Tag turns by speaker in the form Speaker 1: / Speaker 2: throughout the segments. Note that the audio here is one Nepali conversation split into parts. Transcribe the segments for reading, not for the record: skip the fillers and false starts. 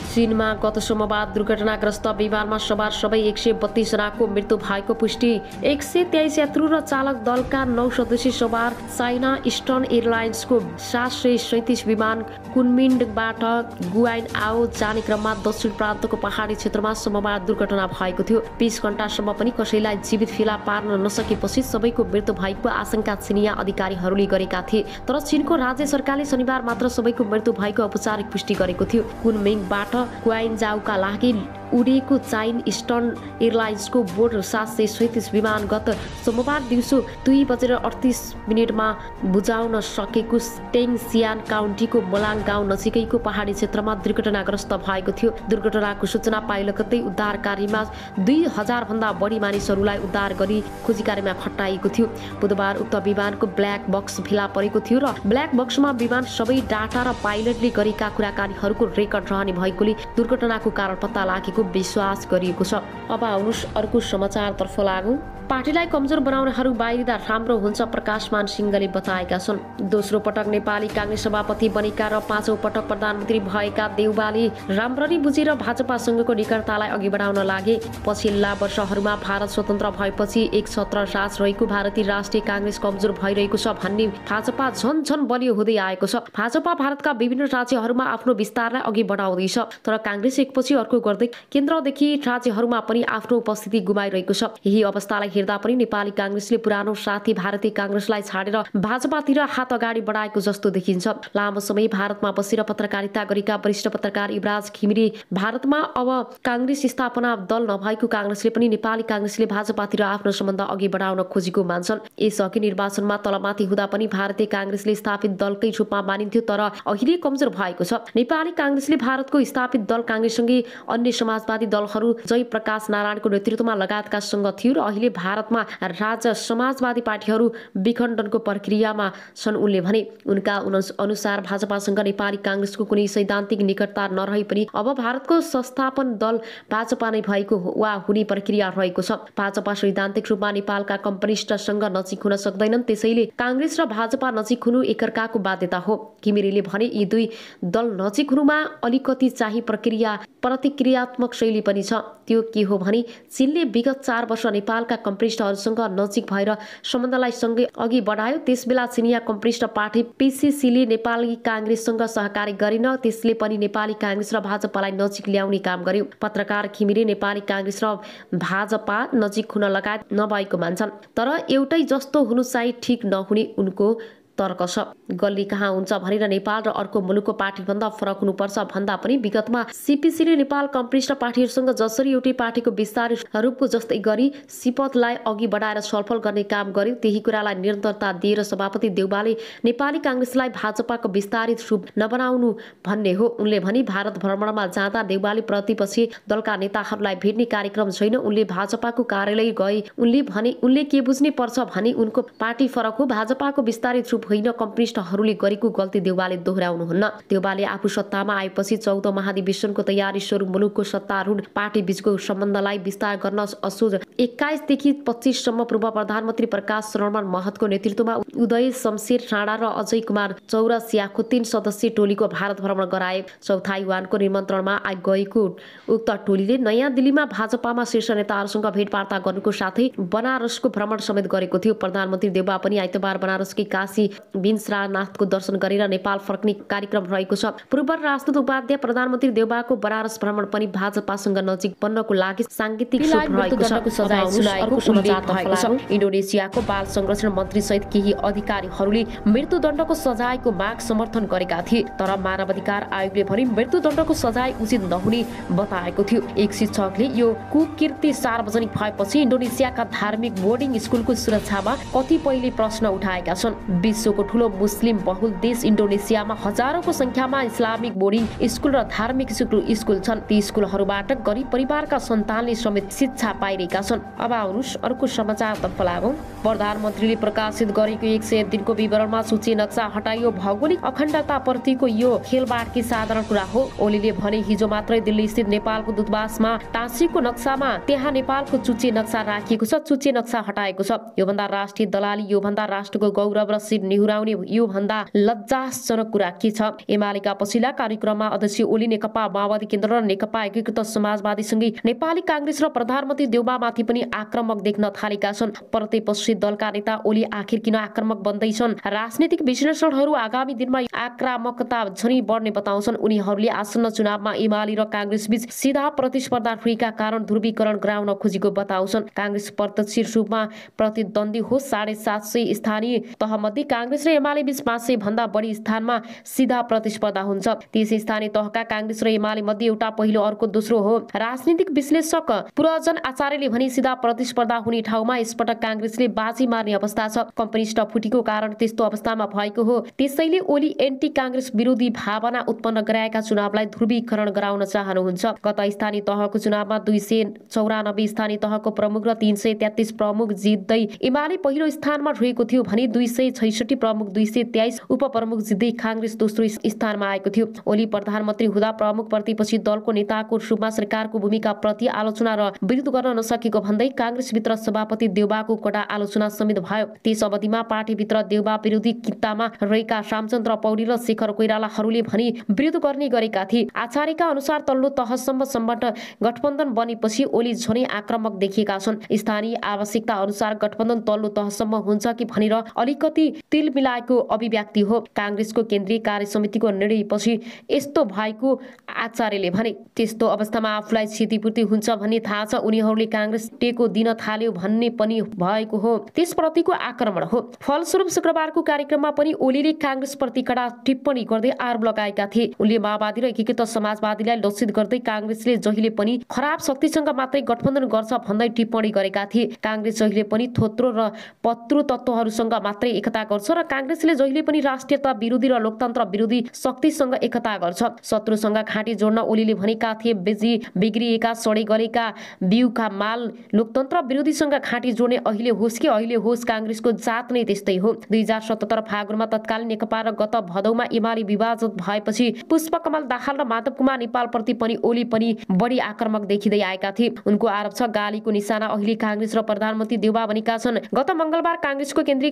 Speaker 1: चीनमा गत सोमबार दुर्घटनाग्रस्त विमानमा सवार सबै 132 जनाको मृत्यु भएको पुष्टि। 123 यात्रु र चालक दलका 9 सदस्यीय सवार चाइना इस्टर्न एयरलाइन्सको 737 विमान कुनमिङबाट गुआइन आओ जाने क्रममा दक्षिण प्रान्तको पहाडी क्षेत्रमा सोमबार दुर्घटना भएको थियो। 20 घण्टासम्म पनि कसैलाई जीवित फेला पार्न नसकेपछि सबैको मृत्यु भएको आशंका चिनिया अधिकारीहरूले गरेका थिए। तर चीनको राज्य सरकारले शनिबार मात्र सबैको मृत्यु भएको औपचारिक पुष्टि गरेको थियो। कुनमिङबाट गुआइन्जाओका लागि उडेको चाइन इस्टर्न एयरलाइन्सको बोर्ड 737 विमान गत सोमबार दिउँसो 2:38 मा बुझाउन सकेको टेङसियान काउन्टीको मोलाङ गाउँ नजिकैको पहाडी क्षेत्रमा दुर्घटनाग्रस्त भएको थियो। दुर्घटनाको सूचना पाइलकतै उद्धार कार्यमा 2000 भन्दा बढी मानिसहरूलाई उद्धार गरी खोजी कार्यमा खटाइएको थियो। बुधबार उक्त विमानको ब्ल्याक बक्स फेला परेको थियो र ब्ल्याक बक्समा विमान सबै डाटा र पाइलटले गरेका कुराकानीहरूको रेकर्ड रहने भएकोले दुर्घटनाको कारण पत्ता लागेको विश्वास गरिएको छ। अब आउनुहोस् अर्को समाचारतर्फ लागौं। पार्टीलाई कमजोर बनाउनेहरू बाहिरिँदा राम्रो हुन्छ, प्रकाशमान सिंहले बताएका छन्। दोस्रो पटक नेपाली कांग्रेस सभापति बनेका र 5औं पटक प्रधानमन्त्री भएका देउवाले राम्ररी बुझेर भाजपासँगको निकटतालाई अघि बढाउन लागे। पछिल्ला वर्षहरूमा भारत स्वतन्त्र भएपछि एक छत्र राज रहेको भारतीय राष्ट्रिय कांग्रेस कमजोर भइरहेको छ भन्ने भाजपा झन बलियो हुँदै आएको छ। भाजपा भारतका विभिन्न राज्यहरूमा आफ्नो विस्तारलाई अघि बढाउँदैछ, तर कांग्रेस एकपछि अर्को गर्दै केन्द्रदेखि राज्यहरूमा पनि आफ्नो उपस्थिति गुमाइरहेको छ। यही अवस्थालाई हेर्दा पनि नेपाली कांग्रेसले पुरानो साथी भारतीय कांग्रेसलाई छाडेर भाजपातिर हात अगाडि बढाएको जस्तो देखिन्छ। लामो समय भारतमा बसेर पत्रकारिता गरेका वरिष्ठ पत्रकार युवराज घिमिरे भारतमा अब कांग्रेस स्थापना दल नभएको कांग्रेसले पनि नेपाली कांग्रेसले भाजपातिर आफ्नो सम्बन्ध अघि बढाउन खोजेको मान्छन्। यसअघि निर्वाचनमा तलमाथि हुँदा पनि भारतीय कांग्रेसले स्थापित दलकै रूपमा मानिन्थ्यो, तर अहिले कमजोर भएको छ। नेपाली कांग्रेसले भारतको स्थापित दल कांग्रेससँगै अन्य समाजवादी दलहरू जयप्रकाश नारायणको नेतृत्वमा लगायतका सँग थियो र अहिले भारतमा राज्य समाजवादी पार्टीहरू विखण्डनको प्रक्रियामा छन्। उनले भने उनका अनुसार भाजपासँग नेपाली कांग्रेसको कुनै सैद्धान्तिक निकटता नरहे पनि अब भारतको संस्थापन दल भाजपा नै भएको वा हुने प्रक्रिया रहेको छ। भाजपा सैद्धान्तिक रूपमा नेपालका कम्युनिस्टसँग नजिक हुन सक्दैनन्, त्यसैले कांग्रेस र भाजपा नजिक हुनु एकअर्काको बाध्यता हो। घिमिरेले भने यी दुई दल नजिक हुनुमा अलिकति चाहिँ प्रतिक्रियात्मक शैली पनि छ। त्यो के हो भने चीनले विगत 4 वर्ष नेपालका कम्युनिस्टहरूसँग नजिक भएर सम्बन्धलाई सँगै अघि बढायो। त्यसबेला चिनिया कम्युनिस्ट पार्टी पीसीसीले नेपाली कांग्रेससँग सहकारी गरेन, त्यसले पनि नेपाली कांग्रेस र भाजपालाई नजिक ल्याउने काम गर्यो। पत्रकार घिमिरे नेपाली कांग्रेस र भाजपा नजिक हुन लगायत नभएको मान्छन्, तर एउटै जस्तो हुनु चाहिँ ठिक नहुने उनको तर्क छ। गल्ली कहाँ हुन्छ भनेर नेपाल र अर्को मुलुकको पार्टीभन्दा फरक हुनुपर्छ भन्दा पनि विगतमा सीपीसीले नेपाल कम्युनिस्ट पार्टीहरूसँग जसरी एउटै पार्टीको विस्तारित रूपको जस्तै गरी सिपथलाई अघि बढाएर छलफल गर्ने काम गर्यो, त्यही कुरालाई निरन्तरता दिएर सभापति देउवाले नेपाली कांग्रेसलाई भाजपाको विस्तारित रूप नबनाउनु भन्ने हो। उनले भने भारत भ्रमणमा जाँदा देउवाले प्रतिपक्षी दलका नेताहरूलाई भेट्ने कार्यक्रम छैन। उनले भाजपाको कार्यालय गए। उनले भने उनले के बुझ्ने पर्छ भने उनको पार्टी फरक हो, भाजपाको विस्तारित रूप होइन। कम्युनिस्टहरूले गरेको गल्ती देउवाले दोहोर्याउनुहुन्न। देउवाले आफू सत्तामा आएपछि 14औं महाधिवेशनको तयारी स्वरूप मुलुकको सत्तारूढ पार्टी बीचको सम्बन्धलाई विस्तार गर्न असोज 21 देखि 25 सम्म पूर्व प्रधानमन्त्री प्रकाश शरण महतको नेतृत्वमा उदय शमशेर राणा र अजय कुमार चौरसियाको 3 सदस्यीय टोलीको भारत भ्रमण गराए। चौथाइवानको निमन्त्रणमा गएको उक्त टोलीले नयाँ दिल्लीमा भाजपामा शीर्ष नेताहरूसँग भेटवार्ता गर्नुको साथै बनारसको भ्रमण समेत गरेको थियो। प्रधानमन्त्री देउवा पनि आइतबार बनारसकै काशी विश्वनाथको दर्शन गरेर नेपाल फर्कने कार्यक्रम रहेको छ। पूर्व राजदूत उपाध्याय प्रधानमन्त्री देउवाको बनारस भ्रमण पनि भाजपासँग नजिक बन्नको लागि सांगीतिक रहेको छ। इन्डोनेसियाको बाल संरक्षण मन्त्री सहित केही अधिकारीहरूले मृत्युदण्डको सजायको माग समर्थन गरेका थिए, तर मानवाधिकार आयोगले भने मृत्युदण्डको सजाय उचित नहुने बताएको थियो। एक शिक्षकले यो कुकीर्ति सार्वजनिक भएपछि इन्डोनेसियाका धार्मिक बोर्डिङ स्कुलको सुरक्षामा कतिपयले प्रश्न उठाएका छन्। विश्व विश्वको ठूलो मुस्लिम बहुल देश इन्डोनेसियामा हजारौंको संख्यामा इस्लामिक बोर्डिङ स्कुल र धार्मिक स्कुल छन्। ती स्कुलहरूबाट गरिब परिवारका सन्तानले समेत शिक्षा पाइरहेका छन्। अब आउनुहोस् अर्को समाचारतर्फ लागौं। प्रधानमन्त्रीले प्रकाशित गरेको 101 दिनको विवरणमा सूची नक्सा हटाइयो। भौगोलिक अखण्डता प्रतिको यो खेलबाडकी साधारण कुरा हो। ओलीले भने हिजो मात्रै दिल्ली स्थित नेपालको दूतावासमा टाँसिएको नक्सामा त्यहाँ नेपालको चुच्चे नक्सा राखिएको छ, चुच्चे नक्सा हटाएको छ। योभन्दा राष्ट्रिय दलाली, योभन्दा राष्ट्रको गौरव र शिर निहुराउने योभन्दा लज्जाजनक कुरा के छ? एमालेका पछिल्ला कार्यक्रममा अध्यक्ष ओली नेकपा माओवादी केन्द्र र नेकपा एकीकृत समाजवादीसँगै नेपाली कांग्रेस र प्रधानमन्त्री देउबामाथि पनि आक्रामक देख्न थालेका छन्। प्रतिपक्षी दलका नेता ओली आखिर किन आक्रामक बन्दैछन्? राजनीतिक विश्लेषणहरू आगामी दिनमा आक्रामकता झनै बढ्ने बताउँछन्। उनीहरूले आसन्न चुनावमा एमाले र कांग्रेस बीच सीधा प्रतिस्पर्धा हुएका कारण ध्रुवीकरण गराउन खोजेको बताउँछन्। कांग्रेस प्रत्यक्ष रूपमा प्रतिद्वन्दी हो। 750 स्थानीय तहमध्ये कांग्रेस र एमाले बीच 500 भन्दा बढी स्थानमा सीधा प्रतिस्पर्धा हुन्छ। त्यस स्थानीय तहका कांग्रेस र एमाले मध्ये एउटा पहिलो अर्को दोस्रो हो। राजनीतिक विश्लेषक पुरजन आचार्यले भने सीधा प्रतिस्पर्धा हुने ठाउँमा यसपटक कांग्रेसले बाजी मार्ने अवस्था छ। कम्युनिस्ट फुटेको कारण त्यस्तो अवस्थामा भएको हो। त्यसैले ओली एन्टी कांग्रेस विरोधी भावना उत्पन्न गराएका चुनावलाई ध्रुवीकरण गराउन चाहनुहुन्छ। गत स्थानीय तहको चुनावमा 294 स्थानीय तहको प्रमुख र 333 प्रमुख जित्दै एमाले पहिलो स्थानमा रहेको थियो भने 266 प्रमुख 223 उपप्रमुख जित्दै कांग्रेस दोस्रो स्थानमा आएको थियो। ओली प्रधानमन्त्री हुँदा प्रमुख प्रतिपक्षी दलको नेताको रूपमा सरकारको भूमिका प्रति आलोचना र विरोध गर्न नसकेको भन्दै कांग्रेसभित्र सभापति देउबाको कडा आलोचना समेत भयो। त्यस अवधिमा पार्टीभित्र देउबा विरोधी कित्तामा रहेका रामचन्द्र पौडेल र शेखर कोइरालाहरूले भने विरोध गर्ने गरेका थिए। आचार्यका अनुसार तल्लो तहसम्मबाट गठबन्धन बनेपछि ओली झनै आक्रामक देखिएका छन्। स्थानीय आवश्यकता अनुसार गठबन्धन तल्लो तहसम्म हुन्छ कि भनेर अलिकति तिल मिलाएको अभिव्यक्ति हो। कांग्रेसको केन्द्रीय कार्य समितिको निर्णयपछि यस्तो भएको आचार्यले भने। त्यस्तो अवस्थामा आफूलाई क्षतिपूर्ति हुन्छ भन्ने थाहा छ। उनीहरूले कांग्रेस टेको दिन थाल्यो भन्ने पनि भएको हो। त्यसप्रतिको आक्रमण हो। फलस्वरूप शुक्रबारको कार्यक्रममा पनि ओलीले कांग्रेसप्रति कडा टिप्पणी गर्दै आरोप लगाएका थिए। उनले माओवादी र एकीकृत समाजवादीलाई लक्षित गर्दै कांग्रेसले जहिले पनि खराब शक्तिसँग मात्रै गठबन्धन गर्छ भन्दै टिप्पणी गरेका थिए। कांग्रेस जहिले पनि थोत्रो र पत्रु तत्त्वहरूसँग मात्रै एकता गर्छ र कांग्रेसले जहिले पनि राष्ट्रियता विरोधी र लोकतन्त्र विरोधी शक्तिसँग एकता गर्छ। शत्रुसँग घाँटी जोड्न ओलीले भनेका थिए बिग्रिएका सडे गलेका बिउका माल लोकतन्त्र विरोधीसँग घाँटी जोड्ने अहिले होस् कि अहिले होस् कांग्रेसको जात नै त्यस्तै हो। 2077 फागुनमा तत्कालीन नेकपा र गत भदौमा एमाले विभाजित भएपछि पुष्पकमल दाहाल र माधव कुमार नेपालप्रति पनि ओली पनि बढी आक्रामक देखिँदै आएका थिए। उनको आरोप छ गालीको निशाना अहिले कांग्रेस र प्रधानमन्त्री देउबा बनेका छन्। गत मंगलबार कांग्रेसको केन्द्रीय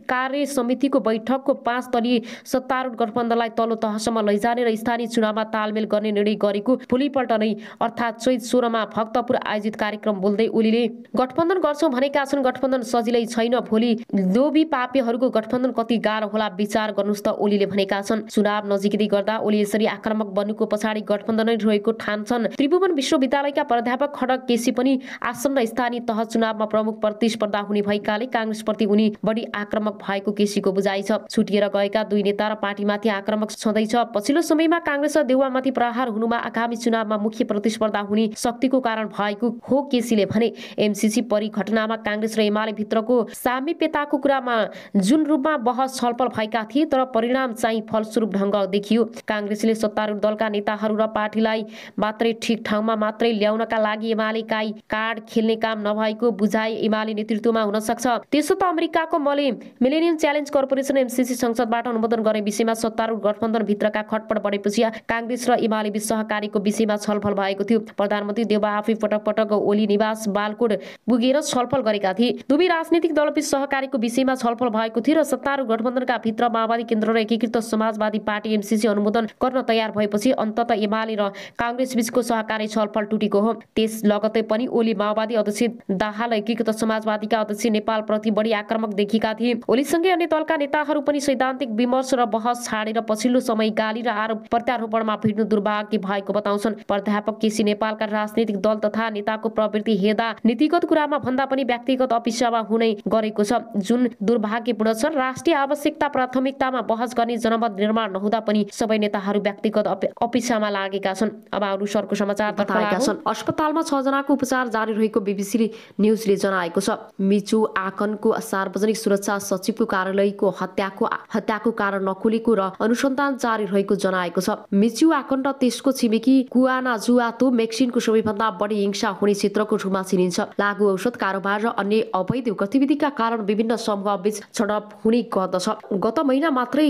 Speaker 1: कार्य समितिको बैठकको 5 दलीय सत्तारूढ गठबन्धनलाई तल्लो तहसम्म लैजाने र स्थानीय चुनावमा तालमेल गर्ने निर्णय गरेको भोलिपल्ट नै अर्थात् चैत 16 मा भक्तपुर आयोजित कार्यक्रम बोल्दै ओलीले गठबन्धन गर्छौं भनेका छन्। गठबन्धन सजिलै छैन। भोलि लोभी पापीहरूको गठबन्धन कति गाह्रो होला विचार गर्नुस् त ओलीले भनेका छन्। चुनाव नजिकै गर्दा ओली यसरी आक्रामक बन्नुको पछाडि गठबन्धन नै रहेको ठान्छन्। त्रिभुवन विश्वविद्यालयका प्राध्यापक खड्ग केसी पनि आसन्न स्थानीय तह चुनावमा प्रमुख प्रतिस्पर्धा हुने भएकाले कांग्रेसप्रति उनी बढी आक्रामक भएको केसीको बुझाइ छ। छुटिएर गएका दुई नेता र पार्टीमाथि आक्रामक छँदैछ। पछिल्लो समयमा कांग्रेस र देउबामाथि प्रहार हुनुमा आगामी चुनावमा मुख्य प्रतिस्पर्धा हुने शक्तिको कारण भएको हो केसीले भने। एमसीसी परिघटनामा कांग्रेस र एमाले भित्रको सामीप्यताको कुरामा जुन रूपमा बहस छलफल भएका थिए तर परिणाम चाहिँ फलस्वरूप ढंग देखियो। कांग्रेसले सत्तारूढ दलका नेताहरू र पार्टीलाई मात्रै ठिक ठाउँमा मात्रै ल्याउनका लागि एमालेकाई कार्ड खेल्ने काम नभएको बुझाइ एमाले नेतृत्वमा हुन सक्छ। त्यसो त अमेरिकाको मिलेनियम च्यालेन्ज कर्पोरेसन एमसीसी संसदबाट अनुमोदन गर्ने विषयमा सत्तारूढ गठबन्धन भित्रका खटपट बढेपछि कांग्रेस र एमाले बीच सहकारीको विषयमा छलफल भएको थियो। प्रधानमन्त्री देउबा आफै पटक पटक ओली निवास बालकोट पुगेर छलफल गरेका थिए। दुवै राजनीतिक दलबीच सहकारीको विषयमा छलफल भएको थियो र सत्तारूढ गठबन्धनका भित्र माओवादी केन्द्र र एकीकृत समाजवादी पार्टी एमसीसी अनुमोदन गर्न तयार भएपछि अन्तत एमाले र कांग्रेस बीचको सहकारी छलफल टुटेको हो। त्यस लगतै पनि ओली माओवादी अध्यक्ष दाहाल एकीकृत समाजवादीका अध्यक्ष नेपाल प्रति बढी आक्रामक देखिएका थिए। ओलीसँगै अन्य दलका नेताहरू पनि सैद्धान्तिक विमर्श र बहस छाडेर पछिल्लो समय गाली र आरोप प्रत्यारोपणमा भिड्नु दुर्भाग्य भएको बताउँछन्। प्राध्यापक केसी नेपालका राजनीतिक दल तथा नेताको प्रवृत्ति हेर्दा नीतिगत कुरामा भन्दा पनि व्यक्तिगत अपेक्षामा हुने गरेको छ, जुन दुर्भाग्यपूर्ण छ। राष्ट्रिय आवश्यकता प्राथमिकतामा बहस गर्ने जनमत निर्माण नहुँदा पनि सबै नेताहरू व्यक्तिगत अपेक्षामा लागेका छन्। अब अरू सरको समाचार बताएका छन्। अस्पतालमा 6 जनाको उपचार जारी रहेको बीबीसी न्यूजले जनाएको छ। मिचु आकनको सार्वजनिक सुरक्षा सचिवको कार्यालयको हत्याको कारण नखुलेको र अनुसन्धान जारी रहेको जनाएको छ। मिचुआकन र त्यसको छिमेकी गुआनाजुआतो मेक्सिनको सबैभन्दा बढी हिंसा हुने क्षेत्रको रूपमा चिनिन्छ। लागु औषध कारोबार र अन्य अवैध गतिविधिका कारण विभिन्न समूहबीच झडप हुने गर्दछ। गत महिना मात्रै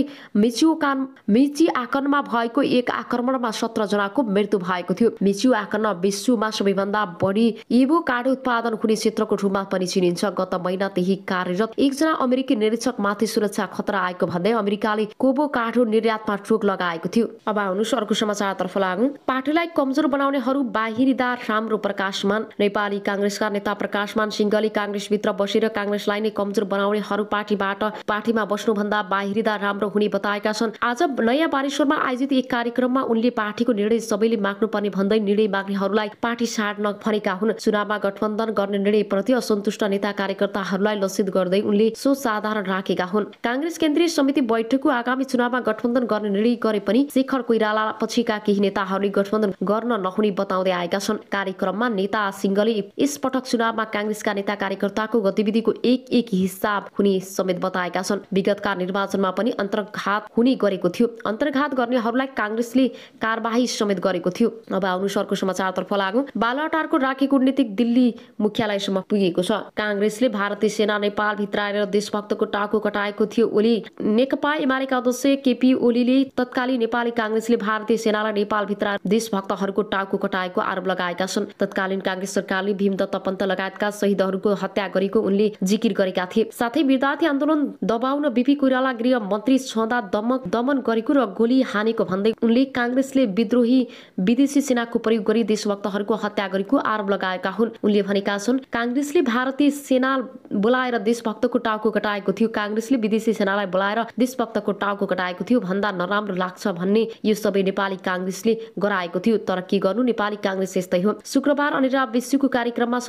Speaker 1: मिचुआकनमा भएको एक आक्रमणमा 17 जनाको मृत्यु भएको थियो। मिचुआकन विश्वमा सबैभन्दा बढी एभोकाडो उत्पादन हुने क्षेत्रको रूपमा पनि चिनिन्छ। गत महिना त्यही कार्यरत एकजना अमेरिकी निरीक्षकमाथि सुरक्षा खतरा आएको भन्दै अमेरिकाले एभोकाडो निर्यातमा रोक लगाएको थियो। अब आउनुहोस् अर्को समाचारतर्फ लागौं। पार्टीलाई कमजोर बनाउनेहरू बाहिरीदार राम्रो प्रकाशमान। नेपाली कांग्रेसका नेता प्रकाशमान सिंहले कांग्रेसभित्र बसेर कांग्रेसलाई नै कमजोर बनाउनेहरू पार्टीमा बस्नुभन्दा बाहिरीदार राम्रो हुने बताएका छन्। आज नयाँ बानेश्वरमा आयोजित एक कार्यक्रममा उनले पार्टीको निर्णय सबैले माग्नुपर्ने भन्दै निर्णय माग्नेहरूलाई पार्टी छाड्न भनेका हुन्। चुनावमा गठबन्धन गर्ने निर्णयप्रति असन्तुष्ट नेता कार्यकर्ताहरूलाई लक्षित गर्दै उनले सो साधारण राखेका हुन्। कांग्रेस केन्द्रीय समिति बैठकको आगामी चुनावमा गठबन्धन गर्ने निर्णय गरे पनि शेखर कोइराला पछिका केही नेताहरूले गठबन्धन गर्न नहुने बताउँदै आएका छन्। कार्यक्रममा नेता सिंहले यसपटक चुनावमा कांग्रेसका नेता कार्यकर्ताको गतिविधिको एक हिसाब हुने समेत बताएका छन्। विगतका निर्वाचनमा पनि अन्तर्घात हुने गरेको थियो। अन्तर्घात गर्नेहरूलाई कांग्रेसले कारबाही समेत गरेको थियो। अब आउनुहोस् अर्को समाचारतर्फ लागौं। बालुवाटारको राखी कूटनीतिक दिल्ली मुख्यालयसम्म पुगेको छ। कांग्रेसले भारतीय सेना नेपाल भित्र आएर देशभक्तको टाउको कटाएको थियो। ओली नेकपा एमालेका अध्यक्ष केपी ओलीले तत्कालीन नेपाली कांग्रेसले भारतीय सेनालाई नेपाल भित्र देशभक्तहरूको टाउको कटाएको आरोप लगाएका छन्। तत्कालीन कांग्रेस सरकारले भीमदत्त पन्त लगायतका शहीदहरूको हत्या गरेको उनले जिकिर गरेका थिए। साथै विद्यार्थी आन्दोलन दबाउन बीपी कोइराला गृह मन्त्री छँदा दमन गरेको र गोली हानेको भन्दै उनले कांग्रेसले विद्रोही विदेशी सेनाको प्रयोग गरी देशभक्तहरूको हत्या गरेको आरोप लगाएका हुन्। उनले भनेका छन् कांग्रेसले भारतीय सेना बोलाएर देशभक्तको टाउको कटाएको थियो। कांग्रेसले विदेशी सेनालाई बोलाएर देशभक्तको टाउको कटाएको थियो भन्दा नराम्रो लाग्छ भन्ने यो सबै नेपाली कांग्रेसले गराएको थियो। तर के गर्नु, नेपाली कांग्रेस यस्तै हो। शुक्रबार अनिरा विश्वको कार्यक्रममा